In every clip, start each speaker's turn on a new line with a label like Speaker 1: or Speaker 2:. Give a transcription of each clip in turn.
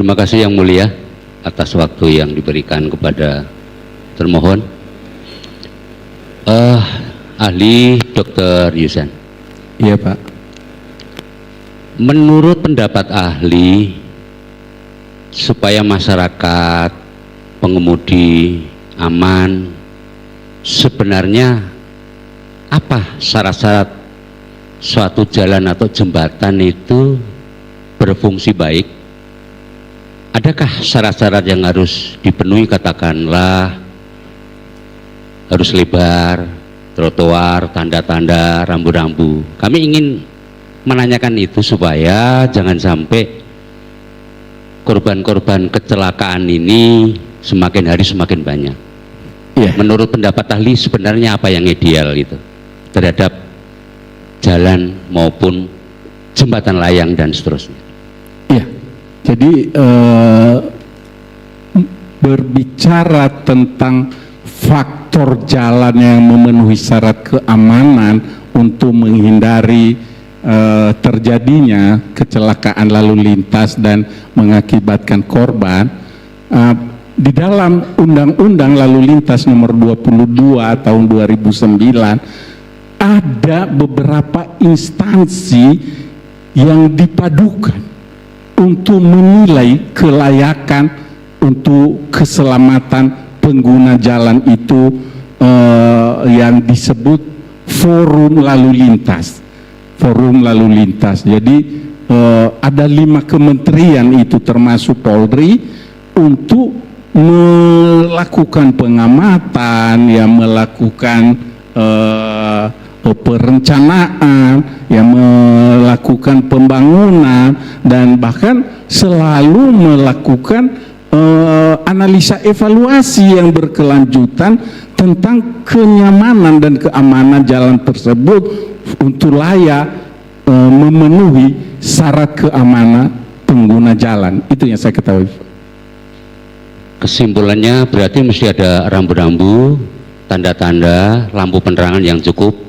Speaker 1: Terima kasih Yang Mulia atas waktu yang diberikan kepada termohon. Ahli Dr. Yusan.
Speaker 2: Iya Pak.
Speaker 1: Menurut pendapat ahli, supaya masyarakat pengemudi aman, sebenarnya apa syarat-syarat suatu jalan atau jembatan itu berfungsi baik? Adakah syarat-syarat yang harus dipenuhi, katakanlah harus lebar, trotoar, tanda-tanda, rambu-rambu? Kami ingin menanyakan itu supaya jangan sampai korban-korban kecelakaan ini semakin hari semakin banyak.
Speaker 2: Iya.
Speaker 1: Menurut pendapat ahli sebenarnya apa yang ideal itu terhadap jalan maupun jembatan layang dan seterusnya?
Speaker 2: Iya. Jadi berbicara tentang faktor jalan yang memenuhi syarat keamanan untuk menghindari terjadinya kecelakaan lalu lintas dan mengakibatkan korban, di dalam Undang-Undang Lalu Lintas Nomor 22 Tahun 2009 ada beberapa instansi yang dipadukan untuk menilai kelayakan untuk keselamatan pengguna jalan itu, yang disebut forum lalu lintas. Forum lalu lintas. Jadi ada 5 kementerian itu termasuk Polri untuk melakukan pengamatan, yang melakukan perencanaan, yang melakukan pembangunan, dan bahkan selalu melakukan analisa evaluasi yang berkelanjutan tentang kenyamanan dan keamanan jalan tersebut untuk layak memenuhi syarat keamanan pengguna jalan. Itu yang saya ketahui.
Speaker 1: Kesimpulannya berarti mesti ada rambu-rambu, tanda-tanda, lampu penerangan yang cukup.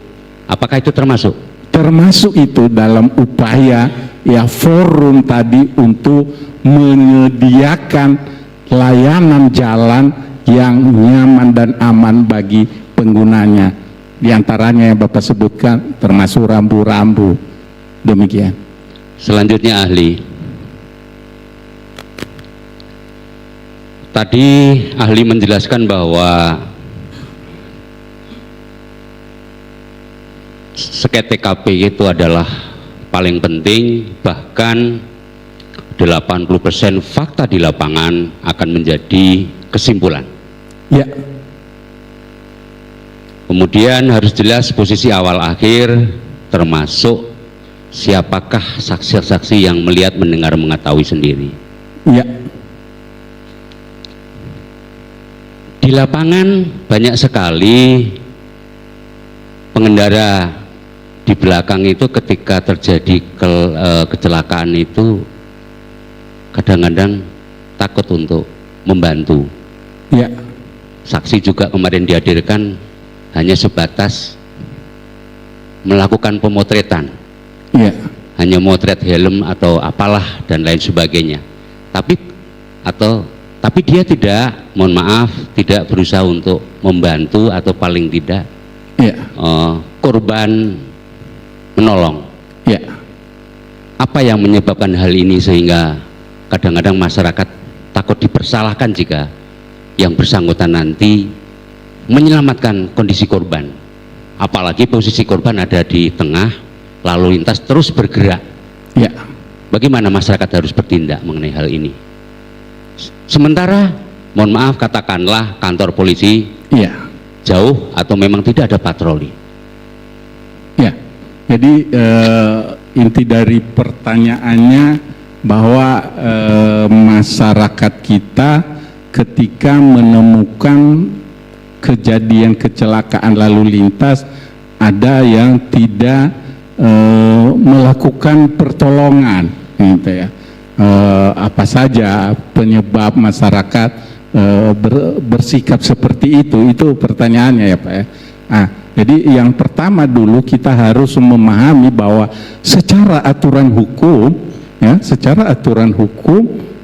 Speaker 1: Apakah itu termasuk?
Speaker 2: Termasuk itu dalam upaya ya forum tadi untuk menyediakan layanan jalan yang nyaman dan aman bagi penggunanya. Di antaranya yang Bapak sebutkan termasuk rambu-rambu. Demikian.
Speaker 1: Selanjutnya ahli. Tadi ahli menjelaskan bahwa seket TKP itu adalah paling penting, bahkan 80% fakta di lapangan akan menjadi kesimpulan.
Speaker 2: Ya.
Speaker 1: Kemudian harus jelas posisi awal akhir, termasuk siapakah saksi-saksi yang melihat, mendengar, mengetahui sendiri.
Speaker 2: Ya.
Speaker 1: Di lapangan banyak sekali pengendara di belakang itu ketika terjadi kecelakaan itu kadang-kadang takut untuk membantu.
Speaker 2: Ya.
Speaker 1: Saksi juga kemarin dihadirkan hanya sebatas melakukan pemotretan.
Speaker 2: Ya.
Speaker 1: Hanya motret helm atau apalah dan lain sebagainya. Tapi dia tidak, mohon maaf, tidak berusaha untuk membantu atau paling tidak korban menolong.
Speaker 2: Ya.
Speaker 1: Apa yang menyebabkan hal ini sehingga kadang-kadang masyarakat takut dipersalahkan jika yang bersangkutan nanti menyelamatkan kondisi korban, apalagi posisi korban ada di tengah lalu lintas terus bergerak.
Speaker 2: Ya.
Speaker 1: Bagaimana masyarakat harus bertindak mengenai hal ini? Sementara, mohon maaf, katakanlah kantor polisi jauh atau memang tidak ada patroli.
Speaker 2: Ya. Jadi inti dari pertanyaannya bahwa masyarakat kita ketika menemukan kejadian kecelakaan lalu lintas ada yang tidak melakukan pertolongan, gitu ya. Apa saja penyebab masyarakat bersikap seperti itu pertanyaannya ya Pak ya. Jadi yang pertama dulu kita harus memahami bahwa secara aturan hukum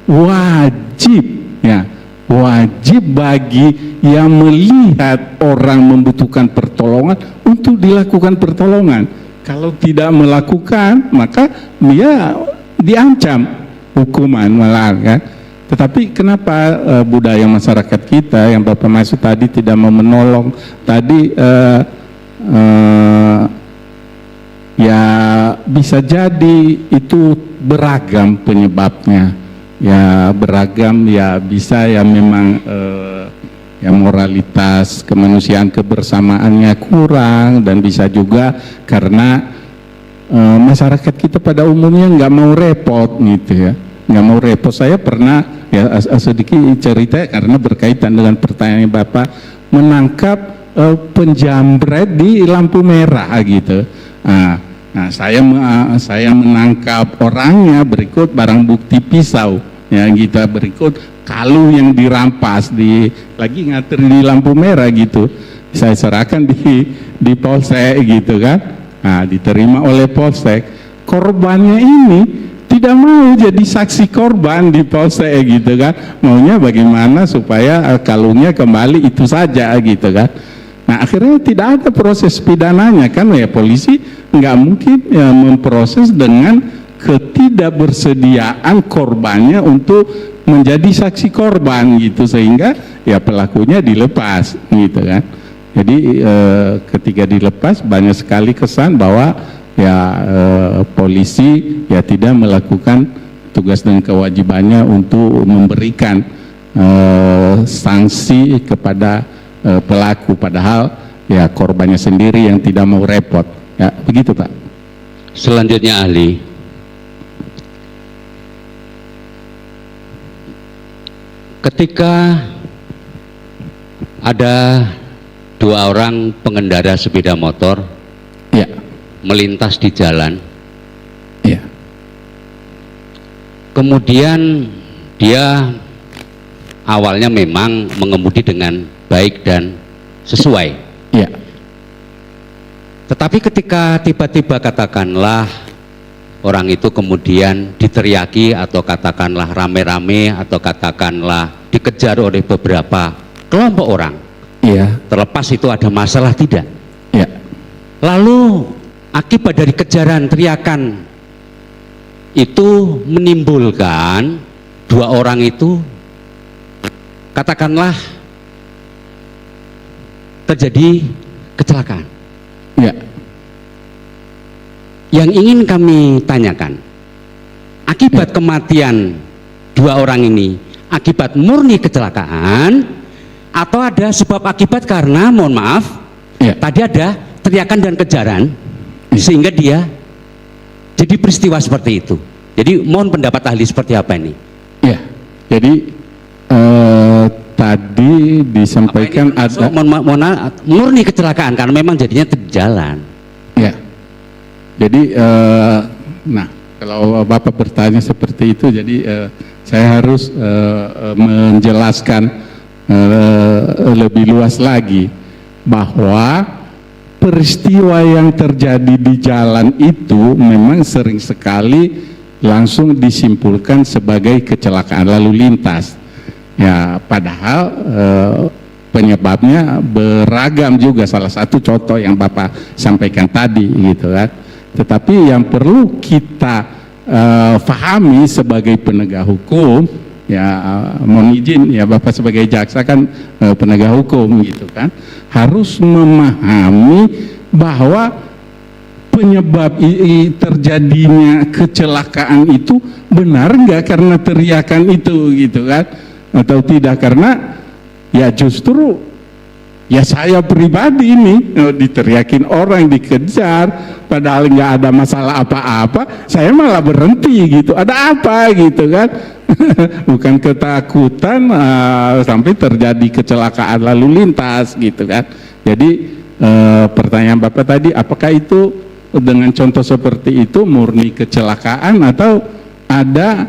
Speaker 2: wajib, ya, wajib bagi yang melihat orang membutuhkan pertolongan untuk dilakukan pertolongan. Kalau tidak melakukan, maka dia diancam hukuman malah, kan. Tetapi kenapa budaya masyarakat kita yang Bapak maksud tadi tidak mau menolong tadi, ya bisa jadi itu beragam penyebabnya, ya beragam, ya bisa ya memang ya moralitas kemanusiaan kebersamaannya kurang, dan bisa juga karena masyarakat kita pada umumnya nggak mau repot gitu ya, nggak mau repot. Saya pernah ya sedikit cerita karena berkaitan dengan pertanyaan Bapak, menangkap penjamret di lampu merah gitu. Nah, saya menangkap orangnya, berikut barang bukti pisau, ya gitu, berikut kalung yang dirampas lagi ngater di lampu merah gitu. Saya serahkan di polsek gitu kan. Nah, diterima oleh polsek. Korbannya ini tidak mau jadi saksi korban di polsek gitu kan. Maunya bagaimana supaya kalungnya kembali itu saja gitu kan. Nah, akhirnya tidak ada proses pidananya kan, ya polisi nggak mungkin ya memproses dengan ketidakbersediaan korbannya untuk menjadi saksi korban gitu, sehingga ya pelakunya dilepas gitu kan. Jadi ketika dilepas banyak sekali kesan bahwa ya polisi ya tidak melakukan tugas dan kewajibannya untuk memberikan sanksi kepada pelaku, padahal ya korbannya sendiri yang tidak mau repot, ya begitu Pak.
Speaker 1: Selanjutnya ahli. Ketika ada dua orang pengendara sepeda motor, ya, melintas di jalan, ya, kemudian dia awalnya memang mengemudi dengan baik dan sesuai, ya, tetapi ketika tiba-tiba katakanlah orang itu kemudian diteriaki atau katakanlah rame-rame atau katakanlah dikejar oleh beberapa kelompok orang, ya, terlepas itu ada masalah tidak, ya, lalu akibat dari kejaran teriakan itu menimbulkan dua orang itu katakanlah terjadi kecelakaan, ya. Yang ingin kami tanyakan, akibat kematian dua orang ini akibat murni kecelakaan atau ada sebab akibat karena, mohon maaf, ya, tadi ada teriakan dan kejaran, ya, sehingga dia jadi peristiwa seperti itu. Jadi mohon pendapat ahli seperti apa ini? Ya, jadi tadi disampaikan ada murni kecelakaan karena memang jadinya terjalan. Ya. Jadi, nah kalau Bapak bertanya seperti itu, jadi saya harus menjelaskan lebih luas lagi bahwa peristiwa yang terjadi di jalan itu memang sering sekali langsung disimpulkan sebagai kecelakaan lalu lintas. Ya, padahal penyebabnya beragam juga. Salah satu contoh yang Bapak sampaikan tadi, gitu kan. Tetapi yang perlu kita fahami sebagai penegak hukum, ya mohon izin ya Bapak sebagai jaksa kan penegak hukum gitu kan, harus memahami bahwa penyebab terjadinya kecelakaan itu benar nggak karena teriakan itu gitu kan, atau tidak karena ya justru ya saya pribadi ini diteriakin orang, dikejar, padahal nggak ada masalah apa-apa, saya malah berhenti gitu, ada apa gitu kan. Bukan ketakutan sampai terjadi kecelakaan lalu lintas gitu kan. Jadi pertanyaan Bapak tadi, apakah itu dengan contoh seperti itu murni kecelakaan atau ada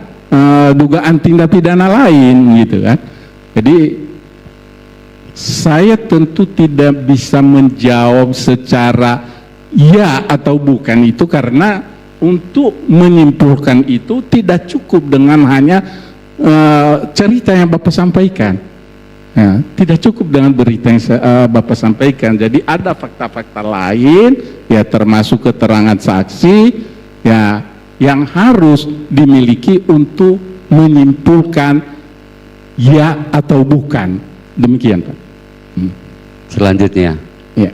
Speaker 1: dugaan tindak pidana lain gitu kan. Jadi saya tentu tidak bisa menjawab secara ya atau bukan itu, karena untuk menyimpulkan itu tidak cukup dengan hanya
Speaker 2: cerita yang Bapak sampaikan. Ya, tidak cukup dengan berita yang Bapak sampaikan. Jadi ada fakta-fakta lain, ya termasuk keterangan saksi, ya yang harus dimiliki untuk menyimpulkan ya atau bukan. Demikian, Pak.
Speaker 1: Selanjutnya,
Speaker 2: Ya.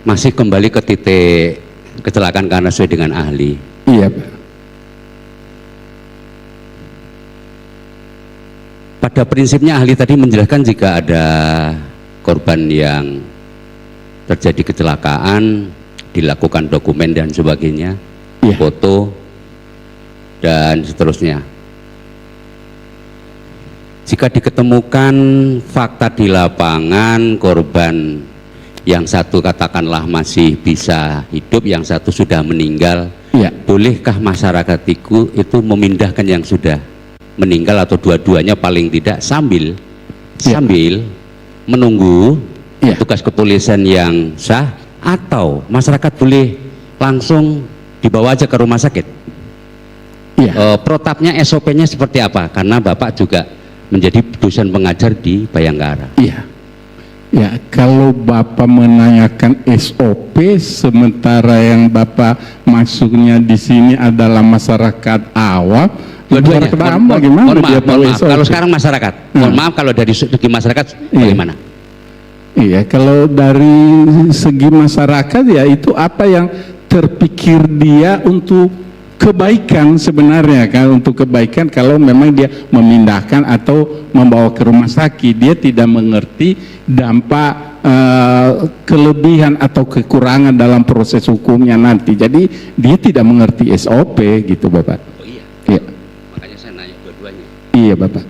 Speaker 1: masih kembali ke titik kecelakaan karena sesuai dengan ahli.
Speaker 2: Iya, Pak.
Speaker 1: Pada prinsipnya ahli tadi menjelaskan jika ada korban yang terjadi kecelakaan, dilakukan dokumen dan sebagainya,
Speaker 2: Iya.
Speaker 1: foto dan seterusnya. Jika diketemukan fakta di lapangan, korban yang satu katakanlah masih bisa hidup, yang satu sudah meninggal,
Speaker 2: Iya.
Speaker 1: bolehkah masyarakat itu memindahkan yang sudah meninggal atau dua-duanya paling tidak sambil menunggu
Speaker 2: Iya.
Speaker 1: tugas kepolisian yang sah, atau masyarakat boleh langsung dibawa aja ke rumah sakit?
Speaker 2: Iya.
Speaker 1: Protapnya, SOP-nya seperti apa? Karena Bapak juga menjadi dosen pengajar di Bayangkara.
Speaker 2: Iya. Ya, kalau Bapak menanyakan SOP, sementara yang Bapak masuknya di sini adalah masyarakat awam,
Speaker 1: Dua-duanya.
Speaker 2: masyarakat awam bagaimana
Speaker 1: Mohon
Speaker 2: dia
Speaker 1: maaf,
Speaker 2: tahu
Speaker 1: mohon maaf.
Speaker 2: SOP?
Speaker 1: Kalau sekarang masyarakat, mohon maaf kalau dari segi masyarakat bagaimana?
Speaker 2: Iya, kalau dari segi masyarakat ya itu apa yang terpikir dia untuk kebaikan sebenarnya kan, untuk kebaikan. Kalau memang dia memindahkan atau membawa ke rumah sakit, dia tidak mengerti dampak kelebihan atau kekurangan dalam proses hukumnya nanti. Jadi dia tidak mengerti SOP gitu, Bapak.
Speaker 1: Oh iya,
Speaker 2: Iya,
Speaker 1: makanya saya nanya dua-duanya.
Speaker 2: iya, Bapak.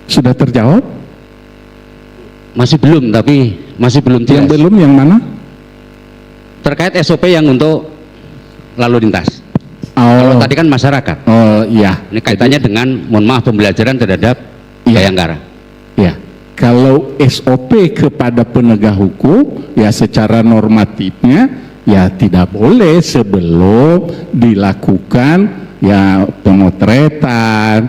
Speaker 2: Sudah terjawab?
Speaker 1: Masih belum, tapi masih belum
Speaker 2: Yang
Speaker 1: jelas.
Speaker 2: belum yang mana?
Speaker 1: Terkait SOP yang untuk lalu lintas.
Speaker 2: Oh,
Speaker 1: Kalau tadi kan masyarakat.
Speaker 2: oh iya.
Speaker 1: Ini kaitannya dengan, mohon maaf, pembelajaran terhadap
Speaker 2: Iya.
Speaker 1: Bayangkara.
Speaker 2: Ya, kalau SOP kepada penegak hukum, ya secara normatifnya, ya tidak boleh sebelum dilakukan ya pemotretan,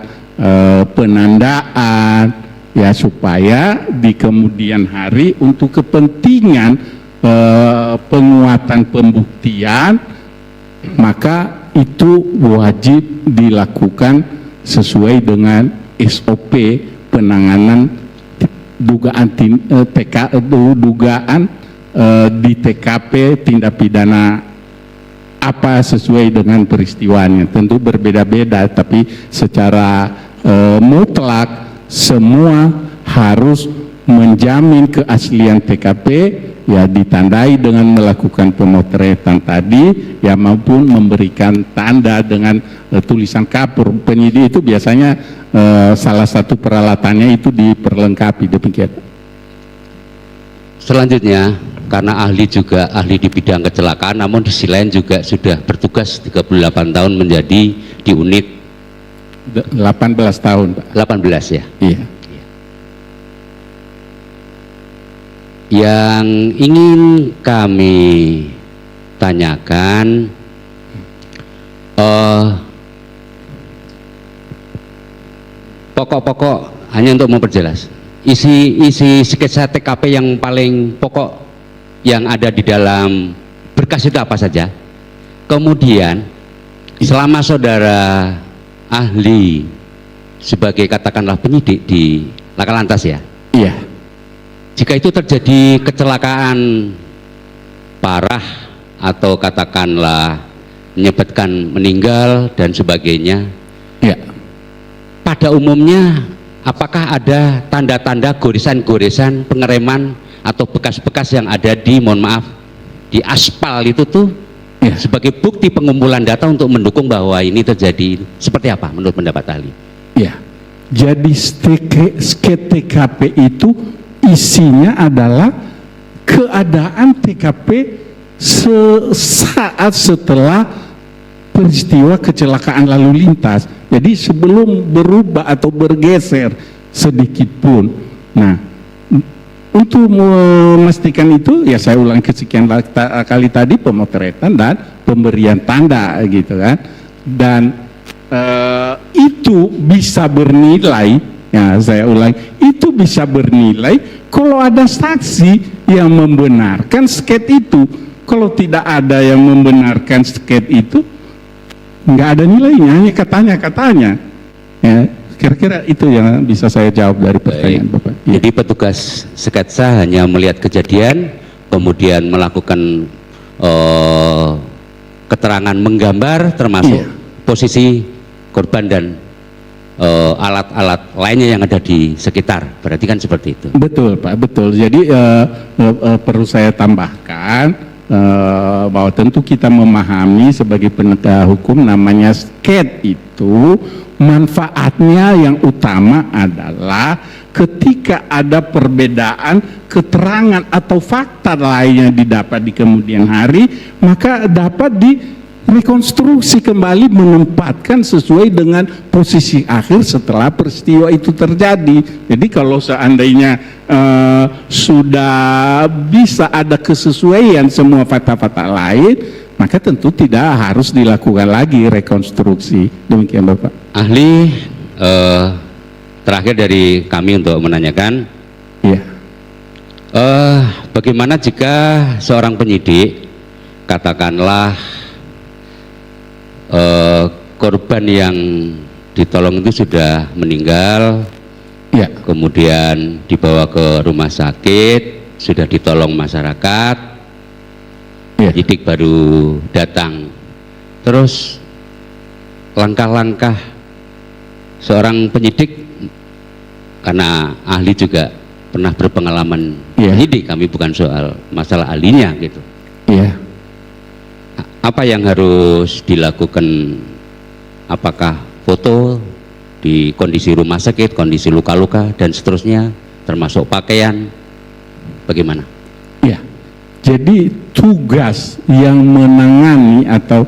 Speaker 2: penandaan, ya supaya di kemudian hari untuk kepentingan penguatan pembuktian, maka itu wajib dilakukan sesuai dengan SOP penanganan dugaan dugaan di TKP tindak pidana apa sesuai dengan peristiwanya. Tentu berbeda-beda, tapi secara mutlak semua harus menjamin keaslian TKP, ya ditandai dengan melakukan pemotretan tadi, ya maupun memberikan tanda dengan tulisan kapur. Penyidik itu biasanya salah satu peralatannya itu diperlengkapi, demikian.
Speaker 1: Selanjutnya, karena ahli juga ahli di bidang kecelakaan, namun di sisi lain juga sudah bertugas 38 tahun menjadi di unit
Speaker 2: 18 tahun, Pak.
Speaker 1: 18 ya.
Speaker 2: Iya.
Speaker 1: Yang ingin kami tanyakan, pokok-pokok hanya untuk memperjelas isi sketsa TKP yang paling pokok yang ada di dalam berkas itu apa saja. Kemudian selama saudara ahli sebagai katakanlah penyidik di Laka Lantas ya,
Speaker 2: Iya.
Speaker 1: jika itu terjadi kecelakaan parah atau katakanlah menyebabkan meninggal dan sebagainya,
Speaker 2: Iya.
Speaker 1: pada umumnya apakah ada tanda-tanda goresan-goresan pengereman atau bekas-bekas yang ada di, mohon maaf, di aspal itu tuh,
Speaker 2: Iya.
Speaker 1: sebagai bukti pengumpulan data untuk mendukung bahwa ini terjadi? Seperti apa menurut pendapat ahli?
Speaker 2: Ya, jadi TKP itu isinya adalah keadaan TKP sesaat setelah peristiwa kecelakaan lalu lintas. Jadi sebelum berubah atau bergeser sedikit pun. Nah, untuk memastikan itu, ya saya ulang kesekian kali tadi, pemotretan dan pemberian tanda gitu kan. dan itu bisa bernilai, ya saya ulang, itu bisa bernilai kalau ada saksi yang membenarkan sket itu. Kalau tidak ada yang membenarkan sket itu, nggak ada nilainya, hanya katanya. Ya, kira-kira itu yang bisa saya jawab dari pertanyaan Bapak. Ya.
Speaker 1: Jadi petugas sketsa hanya melihat kejadian, kemudian melakukan keterangan menggambar, termasuk posisi korban dan alat-alat lainnya yang ada di sekitar. Berarti kan seperti itu. Betul
Speaker 2: Pak, betul. Jadi perlu saya tambahkan bahwa tentu kita memahami sebagai penegak hukum, namanya sket itu manfaatnya yang utama adalah ketika ada perbedaan keterangan atau fakta lain yang didapat di kemudian hari, maka dapat direkonstruksi kembali, menempatkan sesuai dengan posisi akhir setelah peristiwa itu terjadi. Jadi kalau seandainya sudah bisa ada kesesuaian semua fakta-fakta lain, maka tentu tidak harus dilakukan lagi rekonstruksi. Demikian Bapak.
Speaker 1: Ahli, terakhir dari kami untuk menanyakan, bagaimana jika seorang penyidik, katakanlah korban yang ditolong itu sudah meninggal, kemudian dibawa ke rumah sakit, sudah ditolong masyarakat, penyidik baru datang, terus langkah-langkah seorang penyidik, karena ahli juga pernah berpengalaman penyidik, kami bukan soal masalah ahlinya gitu. Apa yang harus dilakukan? Apakah foto di kondisi rumah sakit, kondisi luka-luka dan seterusnya, termasuk pakaian, bagaimana?
Speaker 2: Jadi tugas yang menangani atau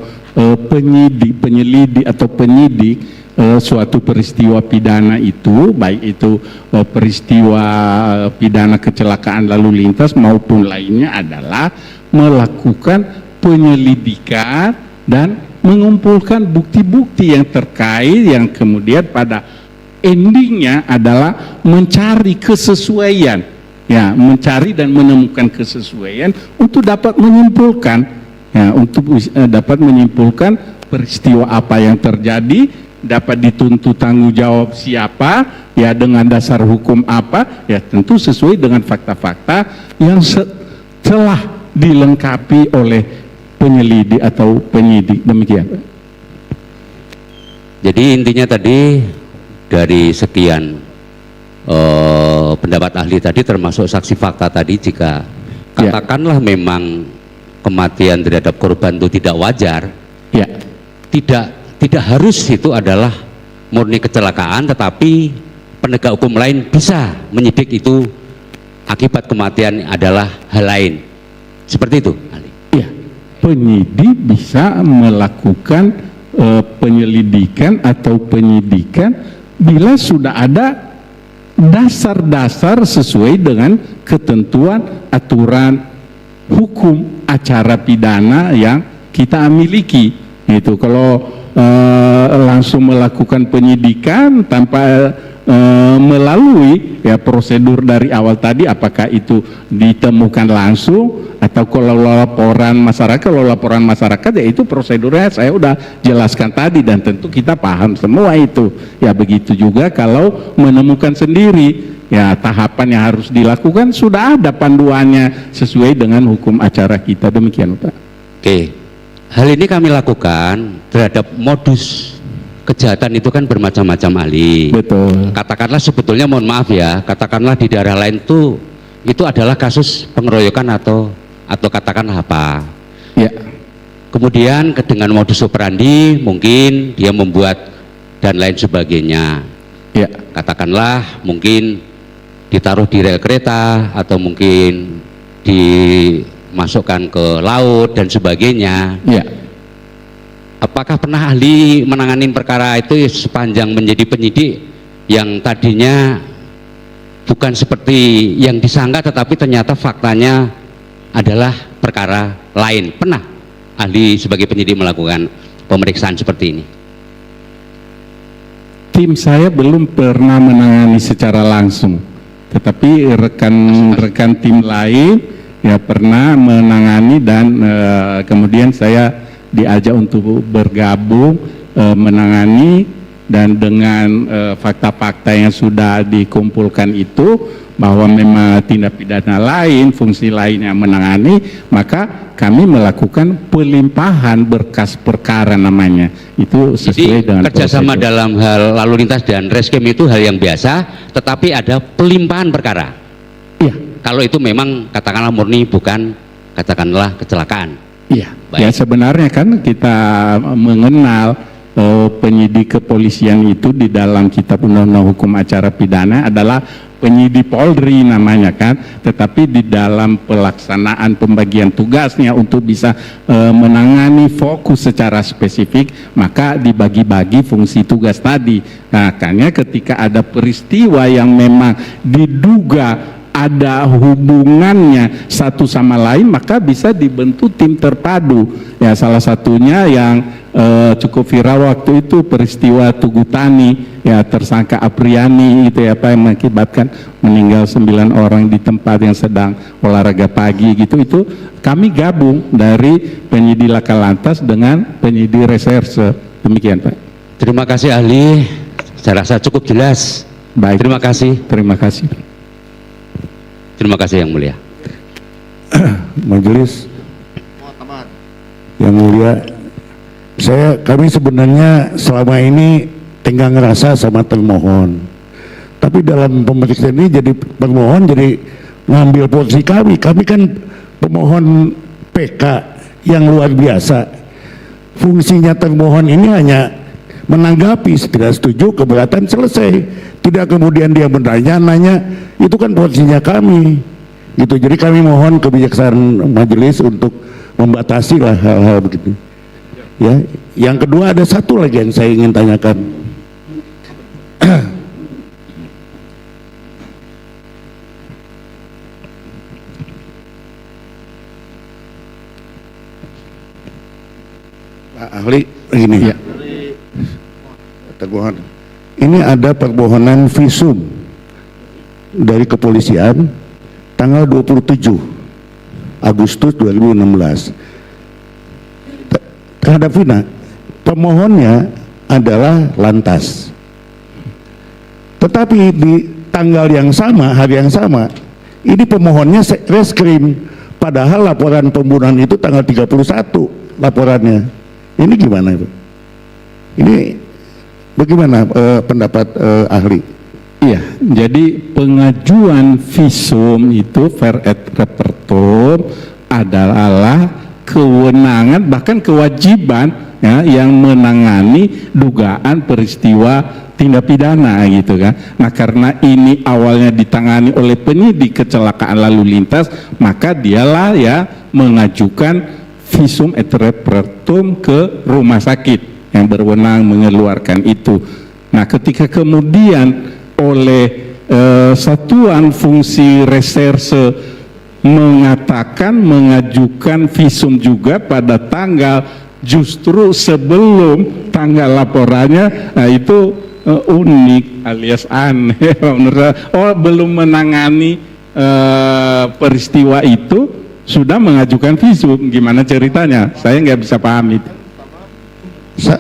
Speaker 2: penyelidik atau penyidik suatu peristiwa pidana itu, baik itu peristiwa pidana kecelakaan lalu lintas maupun lainnya, adalah melakukan penyelidikan dan mengumpulkan bukti-bukti yang terkait, yang kemudian pada endingnya adalah mencari kesesuaian, mencari dan menemukan kesesuaian untuk dapat menyimpulkan, dapat menyimpulkan peristiwa apa yang terjadi, dapat dituntut tanggung jawab siapa, dengan dasar hukum apa, tentu sesuai dengan fakta-fakta yang telah dilengkapi oleh penyelidik atau penyidik. Demikian.
Speaker 1: Jadi intinya tadi dari sekian pendapat ahli tadi, termasuk saksi fakta tadi, jika katakanlah memang kematian terhadap korban itu tidak wajar, tidak harus itu adalah murni kecelakaan, tetapi penegak hukum lain bisa menyidik itu akibat kematian adalah hal lain. Seperti itu, ahli.
Speaker 2: Penyidik bisa melakukan penyelidikan atau penyidikan bila sudah ada dasar-dasar sesuai dengan ketentuan aturan hukum acara pidana yang kita miliki. Itu kalau langsung melakukan penyidikan tanpa melalui prosedur dari awal tadi, apakah itu ditemukan langsung atau kalau laporan masyarakat, itu prosedurnya saya udah jelaskan tadi dan tentu kita paham semua itu. Begitu juga kalau menemukan sendiri, tahapan yang harus dilakukan sudah ada panduannya sesuai dengan hukum acara kita. Demikian Pak.
Speaker 1: Oke, hal ini kami lakukan terhadap modus kejahatan itu kan bermacam-macam, ahli.
Speaker 2: Betul.
Speaker 1: Katakanlah sebetulnya, mohon maaf katakanlah di daerah lain itu adalah kasus pengeroyokan atau katakanlah apa. Kemudian dengan modus operandi mungkin dia membuat dan lain sebagainya. Katakanlah mungkin ditaruh di rel kereta atau mungkin dimasukkan ke laut dan sebagainya. Apakah pernah ahli menangani perkara itu sepanjang menjadi penyidik yang tadinya bukan seperti yang disangka tetapi ternyata faktanya adalah perkara lain? Pernah ahli sebagai penyidik melakukan
Speaker 2: pemeriksaan seperti ini? Tim saya belum pernah menangani secara langsung, tetapi rekan-rekan tim lain ya pernah menangani dan kemudian saya diajak untuk bergabung menangani, dan dengan fakta-fakta yang sudah dikumpulkan itu bahwa memang tindak pidana lain, fungsi lain yang menangani, maka kami melakukan pelimpahan berkas perkara namanya. Itu sesuai dengan
Speaker 1: kerjasama
Speaker 2: prosedur.
Speaker 1: dalam hal lalu lintas dan rescue itu hal yang biasa, tetapi ada pelimpahan perkara.
Speaker 2: Iya.
Speaker 1: Kalau itu memang katakanlah murni bukan katakanlah kecelakaan.
Speaker 2: Iya.
Speaker 1: Baik.
Speaker 2: Ya sebenarnya kan kita mengenal penyidik kepolisian itu di dalam Kitab Undang-Undang Hukum Acara Pidana adalah penyidik Polri namanya kan, tetapi di dalam pelaksanaan pembagian tugasnya untuk bisa menangani fokus secara spesifik, maka dibagi-bagi fungsi tugas tadi. Nah, makanya ketika ada peristiwa yang memang diduga ada hubungannya satu sama lain, maka bisa dibentuk tim terpadu. Ya, salah satunya yang cukup viral waktu itu peristiwa Tugu Tani, ya, tersangka Apriani itu ya Pak, yang mengakibatkan meninggal 9 orang di tempat yang sedang olahraga pagi gitu. Itu kami gabung dari penyidik Laka Lantas dengan penyidik reserse. Demikian Pak.
Speaker 1: Terima kasih ahli, saya rasa cukup jelas.
Speaker 2: Baik.
Speaker 1: Terima kasih.
Speaker 2: Terima kasih.
Speaker 1: Terima kasih Yang Mulia.
Speaker 3: Majelis Yang Mulia, kami sebenarnya selama ini tinggal ngerasa sama termohon, tapi dalam pemeriksaan ini jadi termohon jadi ngambil posisi kami kan pemohon PK yang luar biasa. Fungsinya termohon ini hanya menanggapi, tidak setuju, keberatan, selesai. Tidak kemudian dia nanya, itu kan posisinya kami. Gitu. Jadi kami mohon kebijaksanaan majelis untuk membatasi lah hal-hal begitu. Ya, yang kedua ada satu lagi yang saya ingin tanyakan. Pak ahli, begini ya. Termohon. Ini ada permohonan visum dari kepolisian tanggal 27 Agustus 2016 terhadap Vina. Pemohonnya adalah Lantas, tetapi di tanggal yang sama, hari yang sama, ini pemohonnya reskrim, padahal laporan pembunuhan itu tanggal 31 laporannya. Ini gimana itu? Ini bagaimana pendapat ahli?
Speaker 2: Iya, jadi pengajuan visum itu ver et repertum adalah kewenangan bahkan kewajiban ya, yang menangani dugaan peristiwa tindak pidana gitu kan. Nah, karena ini awalnya ditangani oleh penyidik kecelakaan lalu lintas, maka dialah ya mengajukan visum et repertum ke rumah sakit yang berwenang mengeluarkan itu. Nah, ketika kemudian oleh satuan fungsi reserse mengatakan mengajukan visum juga pada tanggal justru sebelum tanggal laporannya, nah itu unik alias aneh menurut saya. Oh, belum menangani peristiwa itu sudah mengajukan visum, gimana ceritanya? Saya nggak bisa paham itu.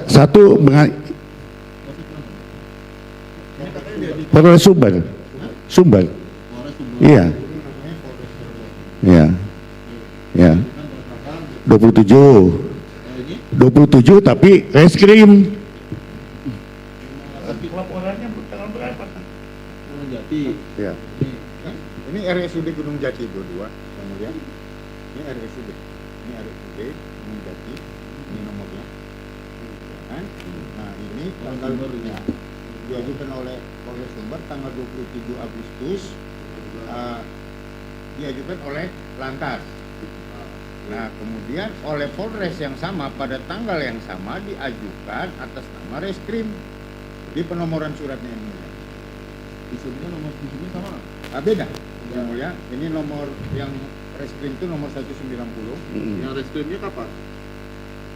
Speaker 3: Satu Polres Sumber, iya, 27 tapi reskrim. Laporannya tanggal berapa? Gunung Jati. Ya. Ini RSUD Gunung Jati 22, yang mulia. Ini RSUD, Gunung Jati, ini nomornya. Nah, ini tanggal berikutnya diajukan oleh Polres Sumber tanggal 27 Agustus, diajukan oleh Lantas. Nah, kemudian oleh Polres yang sama pada tanggal yang sama diajukan atas nama reskrim di penomoran suratnya yang mulia. Visumnya nomor visumnya sama? Beda. Yang mulia, ini nomor yang reskrim itu nomor 190. Yang reskrimnya kapan?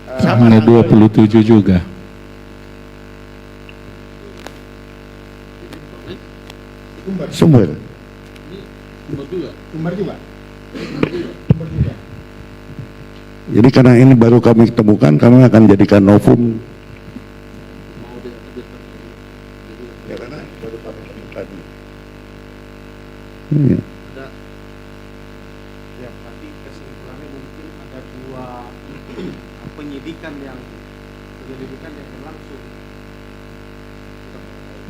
Speaker 2: Ada 27 juga.
Speaker 3: Sumber. Jadi karena ini baru kami temukan, kami akan jadikan novum. Ya, karena baru kami temukan. Iya.
Speaker 4: Ya, berarti kesimpulannya mungkin ada dua penyidikan yang berlangsung.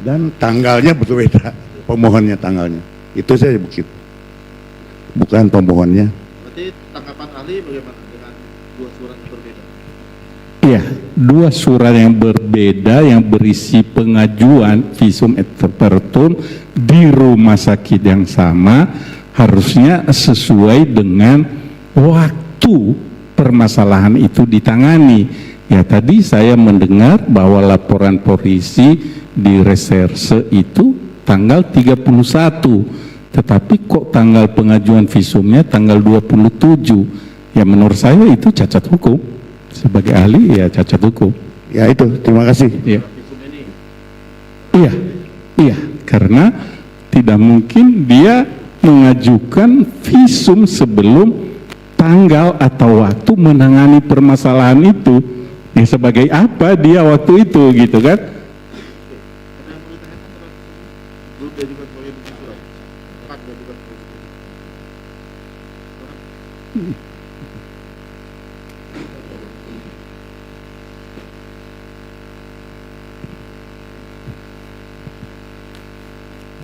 Speaker 3: Dan tanggalnya berbeda, pemohonnya tanggalnya. Itu saya begitu. Bukan pemohonnya.
Speaker 4: Berarti tanggapan ahli bagaimana dengan dua surat yang berbeda?
Speaker 2: Iya, dua surat yang berbeda yang berisi pengajuan visum et repertum di rumah sakit yang sama harusnya sesuai dengan waktu permasalahan itu ditangani. Ya, tadi saya mendengar bahwa laporan polisi di reserse itu tanggal 31, tetapi kok tanggal pengajuan visumnya tanggal 27. Ya, menurut saya itu cacat hukum. Sebagai ahli ya cacat hukum.
Speaker 3: Ya itu, terima kasih.
Speaker 2: Iya. Iya, karena tidak mungkin dia mengajukan visum sebelum tanggal atau waktu menangani permasalahan itu. Ya, sebagai apa dia waktu itu, gitu kan?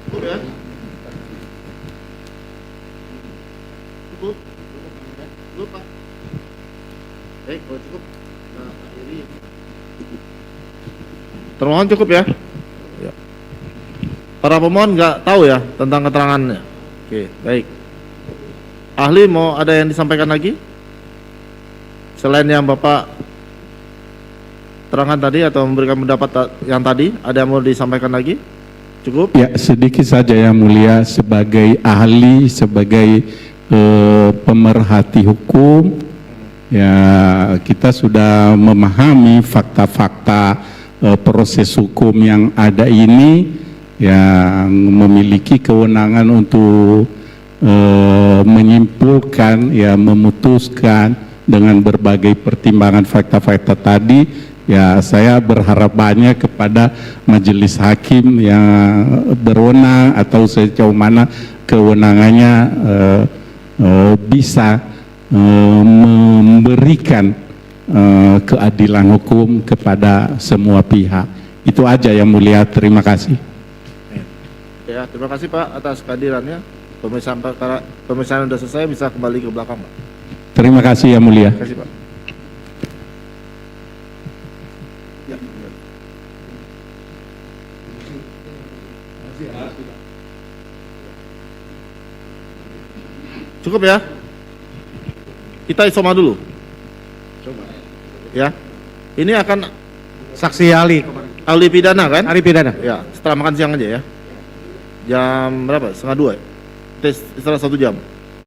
Speaker 4: Cukup ya? Cukup? Cukup Pak? Baik, kalau cukup kita akhiri. Termohon cukup ya? Ya. Para pemohon nggak tahu ya tentang keterangannya? Oke, baik. Ahli mau ada yang disampaikan lagi? Selain yang Bapak terangkan tadi atau memberikan pendapat yang tadi, ada yang mau disampaikan lagi? Cukup?
Speaker 2: Ya, sedikit saja yang mulia, sebagai ahli, sebagai pemerhati hukum, ya kita sudah memahami fakta-fakta proses hukum yang ada ini, yang memiliki kewenangan untuk menyimpulkan, ya memutuskan dengan berbagai pertimbangan fakta-fakta tadi. Ya, saya berharap banyak kepada majelis hakim yang berwenang atau sejauh mana kewenangannya bisa memberikan keadilan hukum kepada semua pihak. Itu aja yang mulia, terima kasih.
Speaker 4: Ya, terima kasih Pak atas kehadirannya. Pemeriksaan sudah selesai, bisa kembali ke belakang Pak.
Speaker 2: Terima kasih yang mulia.
Speaker 4: Terima kasih Pak. Cukup ya? Kita isoma dulu. Ya. Ini akan
Speaker 5: Saksi ahli
Speaker 4: pidana kan?
Speaker 5: ahli pidana.
Speaker 4: Ya, setelah makan siang aja ya. Jam berapa? 1:30 ya? Kita istirahat 1 jam.